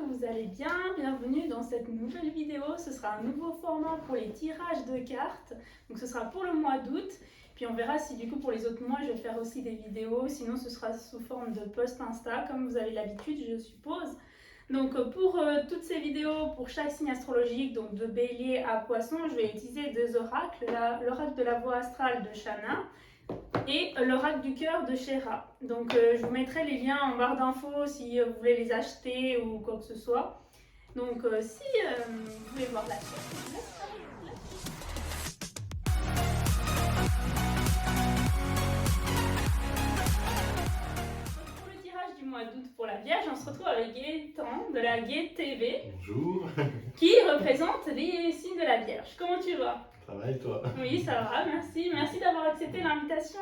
que vous allez bien. Bienvenue dans cette nouvelle vidéo. Ce sera un nouveau format pour les tirages de cartes. Donc ce sera pour le mois d'août. Puis on verra si du coup pour les autres mois je vais faire aussi des vidéos. Sinon ce sera sous forme de post Insta comme vous avez l'habitude je suppose. Donc pour toutes ces vidéos, pour chaque signe astrologique, donc de Bélier à Poisson, je vais utiliser deux oracles. L'oracle de la voie astrale de Shana et l'oracle du cœur de Shera. Donc je vous mettrai les liens en barre d'infos si vous voulez les acheter ou quoi que ce soit. Donc si vous voulez voir la chaîne. Pour le tirage du mois d'août pour la Vierge, on se retrouve avec Gaëtan de la Gaët TV. Bonjour. Qui représente les signes de la Vierge. Comment tu vas? Ça va et toi? Oui, ça va, merci. Merci d'avoir accepté l'invitation.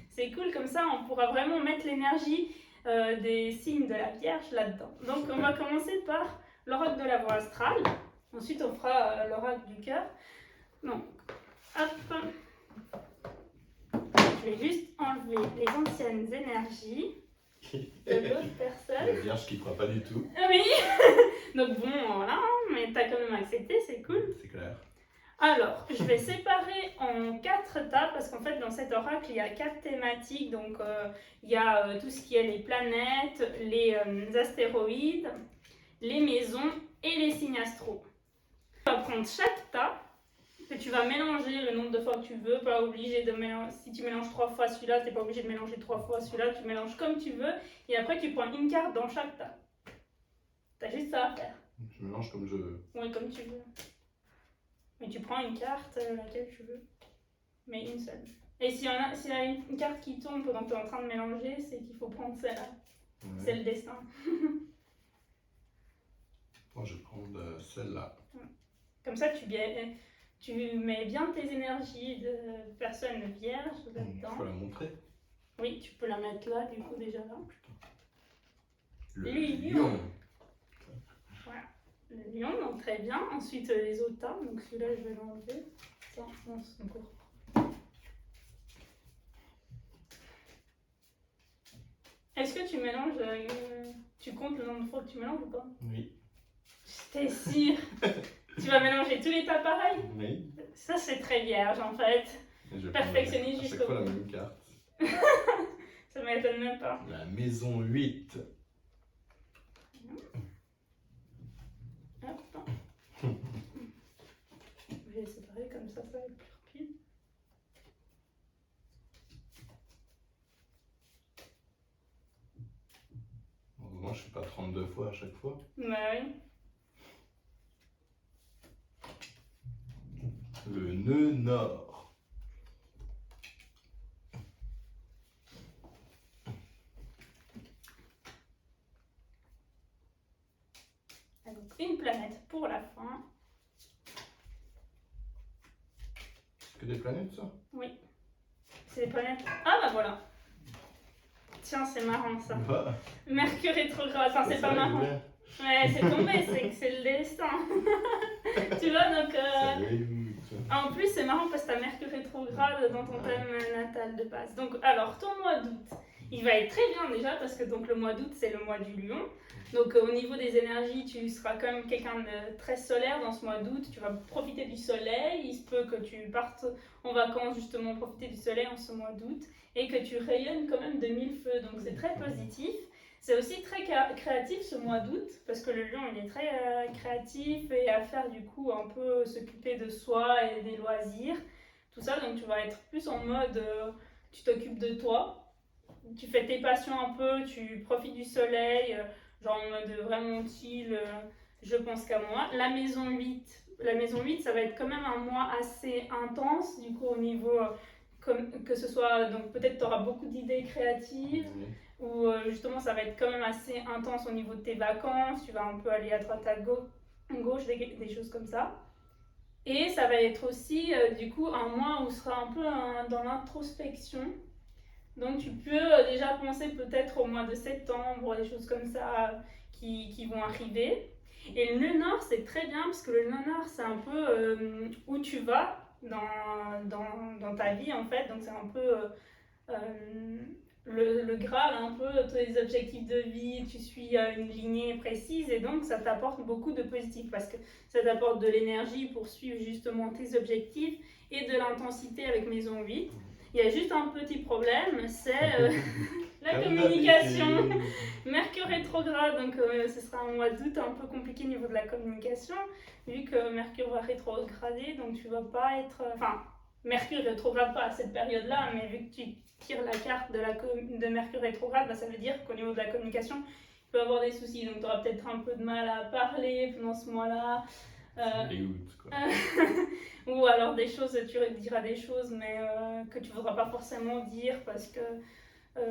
C'est cool, comme ça on pourra vraiment mettre l'énergie des signes de la Vierge là-dedans. Donc on va commencer par l'oracle de la voie astrale. Ensuite on fera l'oracle du cœur. Donc, hop. Je vais juste enlever les anciennes énergies de l'autre personne. La Vierge qui croit pas du tout. Oui. Donc bon, voilà, mais t'as quand même accepté, c'est cool. C'est clair. Alors, je vais séparer en 4 tas parce qu'en fait dans cet oracle il y a 4 thématiques. Donc il y a tout ce qui est les planètes, les astéroïdes, les maisons et les signes astro. Tu vas prendre chaque tas que tu vas mélanger le nombre de fois que tu veux, pas obligé de mélanger. Si tu mélanges 3 fois celui-là, tu n'es pas obligé de mélanger 3 fois celui-là, tu mélanges comme tu veux et après tu prends une carte dans chaque tas. T'as juste ça à faire. Je mélange comme je veux. Oui, comme tu veux. Mais tu prends une carte, laquelle tu veux. Mais une seule. Et s'il y a une carte qui tombe pendant que tu es en train de mélanger, c'est qu'il faut prendre celle-là. Ouais. C'est le destin. Moi, je vais prendre celle-là. Comme ça, tu mets bien tes énergies de personne vierge là-dedans. Il faut la montrer. Oui, tu peux la mettre là, du coup, déjà là. Le lion. Voilà. Le lion, donc très bien. Ensuite, les autres tas. Donc celui-là, je vais l'enlever. Ça, on se court. Est-ce que tu mélanges, tu comptes le nombre de fois que tu mélanges ou pas? Oui. J'étais sûre. Tu vas mélanger tous les tas pareils? Oui. Ça, c'est très vierge en fait. Je vais Perfectionniste prendre jusqu'au la bout. même carte. Ça m'étonne même pas. La maison 8. Hop. Je vais les séparer comme ça va être plus rapide. Heureusement, je ne suis pas 32 fois à chaque fois. Bah oui. Le nœud nord. Donc une planète pour la fin. Que des planètes, ça? Oui. C'est des planètes. Ah bah voilà. Tiens, c'est marrant ça. Bah, Mercure rétrograde. Enfin, c'est pas marrant. Ouais, c'est tombé, c'est le destin. Tu vois, donc. En plus, c'est marrant parce que t'as Mercure rétrograde dans ton thème natal de base. Donc, alors, ton mois d'août, il va être très bien déjà parce que donc, le mois d'août, c'est le mois du lion. Donc, au niveau des énergies, tu seras quand même quelqu'un de très solaire dans ce mois d'août. Tu vas profiter du soleil. Il se peut que tu partes en vacances, justement, profiter du soleil en ce mois d'août et que tu rayonnes quand même de mille feux. Donc, c'est très positif. C'est aussi très créatif ce mois d'août parce que le lion il est très créatif et à faire du coup un peu s'occuper de soi et des loisirs, tout ça. Donc tu vas être plus en mode tu t'occupes de toi, tu fais tes passions un peu, tu profites du soleil, genre en mode vraiment chill, je pense qu'à moi. La maison 8 ça va être quand même un mois assez intense du coup au niveau que ce soit, donc peut-être tu auras beaucoup d'idées créatives. Oui. Où justement ça va être quand même assez intense au niveau de tes vacances, tu vas un peu aller à droite à gauche, des choses comme ça. Et ça va être aussi du coup un mois où tu seras un peu dans l'introspection. Donc tu peux déjà penser peut-être au mois de septembre, des choses comme ça qui vont arriver. Et le nœud nord c'est très bien parce que le nœud nord c'est un peu où tu vas dans ta vie en fait. Donc c'est un peu le Graal, un peu, tes objectifs de vie, tu suis une lignée précise et donc ça t'apporte beaucoup de positif parce que ça t'apporte de l'énergie pour suivre justement tes objectifs et de l'intensité avec Maison 8. Il y a juste un petit problème, c'est la communication. Mercure rétrograde, donc ce sera un mois d'août un peu compliqué au niveau de la communication, vu que Mercure va rétrograder, donc tu vas pas être... Enfin, Mercure rétrograde pas à cette période-là, mais vu que tu tires la carte de Mercure rétrograde, bah, ça veut dire qu'au niveau de la communication, tu peux avoir des soucis. Donc tu auras peut-être un peu de mal à parler pendant ce mois-là. Ou alors des choses, tu diras des choses, mais que tu ne voudras pas forcément dire parce que tu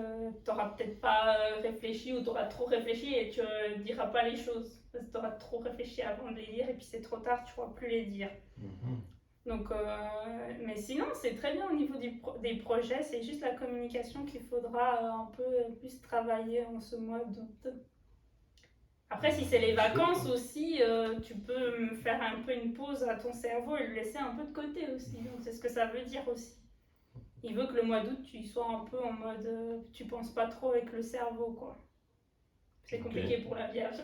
n'auras peut-être pas réfléchi ou tu auras trop réfléchi et tu ne diras pas les choses. Parce que tu auras trop réfléchi avant de les dire et puis c'est trop tard, tu ne pourras plus les dire. Donc, mais sinon, c'est très bien au niveau des projets, c'est juste la communication qu'il faudra un peu plus travailler en ce mois d'août. Après, si c'est les vacances aussi, tu peux faire un peu une pause à ton cerveau et le laisser un peu de côté aussi. Donc, c'est ce que ça veut dire aussi. Il veut que le mois d'août, tu sois un peu en mode, tu penses pas trop avec le cerveau, quoi. C'est compliqué pour la Vierge.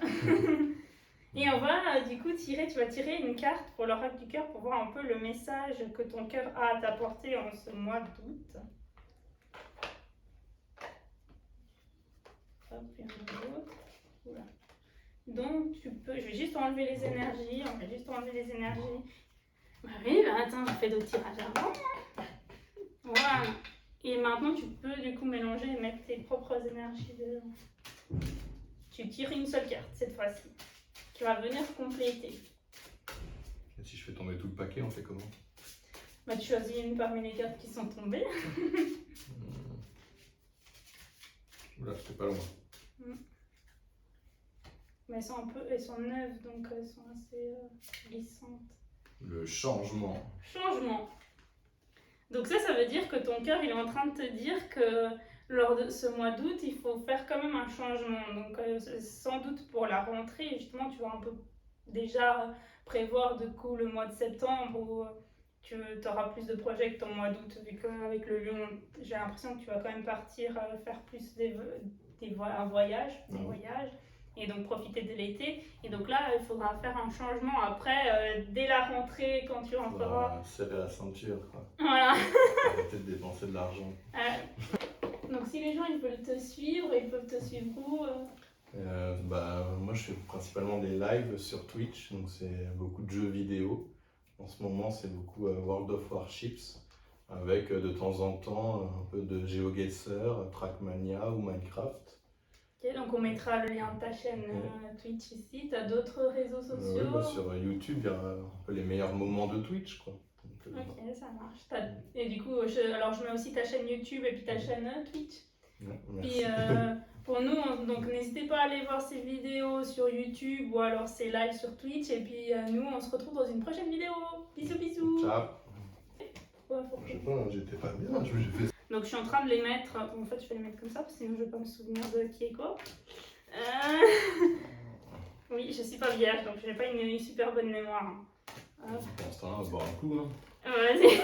Et on va du coup tu vas tirer une carte pour l'oracle du cœur pour voir un peu le message que ton cœur a à t'apporter en ce mois d'août. Hop, et un autre. Voilà. Donc tu peux, je vais juste enlever les énergies, on va juste enlever les énergies. Bah oui, bah attends, je fais d'autres tirages avant. Voilà. Et maintenant tu peux du coup mélanger et mettre tes propres énergies dedans. Tu tires une seule carte cette fois-ci. Tu vas venir compléter. Et si je fais tomber tout le paquet, on fait comment? Bah, tu choisis une parmi les cartes qui sont tombées. Oula, c'était pas loin. Mais elles sont neuves, donc elles sont assez glissantes. Le changement. Changement. Donc ça veut dire que ton cœur, il est en train de te dire que lors de ce mois d'août, il faut faire quand même un changement. Donc sans doute pour la rentrée, justement, tu vas un peu déjà prévoir du coup le mois de septembre où tu auras plus de projets que ton mois d'août. Vu qu'avec le lion, j'ai l'impression que tu vas quand même partir faire plus un voyage, des voyages. Et donc profiter de l'été. Et donc là, il faudra faire un changement après, dès la rentrée, quand tu rentreras. Serrer la ceinture, quoi. Voilà. Arrêter de dépenser de l'argent. Donc si les gens ils veulent te suivre, ils peuvent te suivre où Moi je fais principalement des lives sur Twitch, donc c'est beaucoup de jeux vidéo. En ce moment c'est beaucoup World of Warships, avec de temps en temps un peu de GeoGuessr, Trackmania ou Minecraft. Ok, donc on mettra le lien de ta chaîne Twitch ici. Tu as d'autres réseaux sociaux sur YouTube, il y a un peu les meilleurs moments de Twitch, quoi. Donc, ok, ça marche. Et du coup, je mets aussi ta chaîne YouTube et puis ta chaîne Twitch. Merci. Puis pour nous, donc n'hésitez pas à aller voir ces vidéos sur YouTube ou alors ces lives sur Twitch. Et puis nous, on se retrouve dans une prochaine vidéo. Bisous, bisous. Ciao. Je sais pas, j'étais pas bien. J'ai fait... Donc je suis en train de les mettre, en fait je vais les mettre comme ça parce que sinon je vais pas me souvenir de qui est quoi. Oui, je suis pas vierge donc je n'ai pas une super bonne mémoire. Pour l'instant, on va boire un coup. Hein. Vas-y.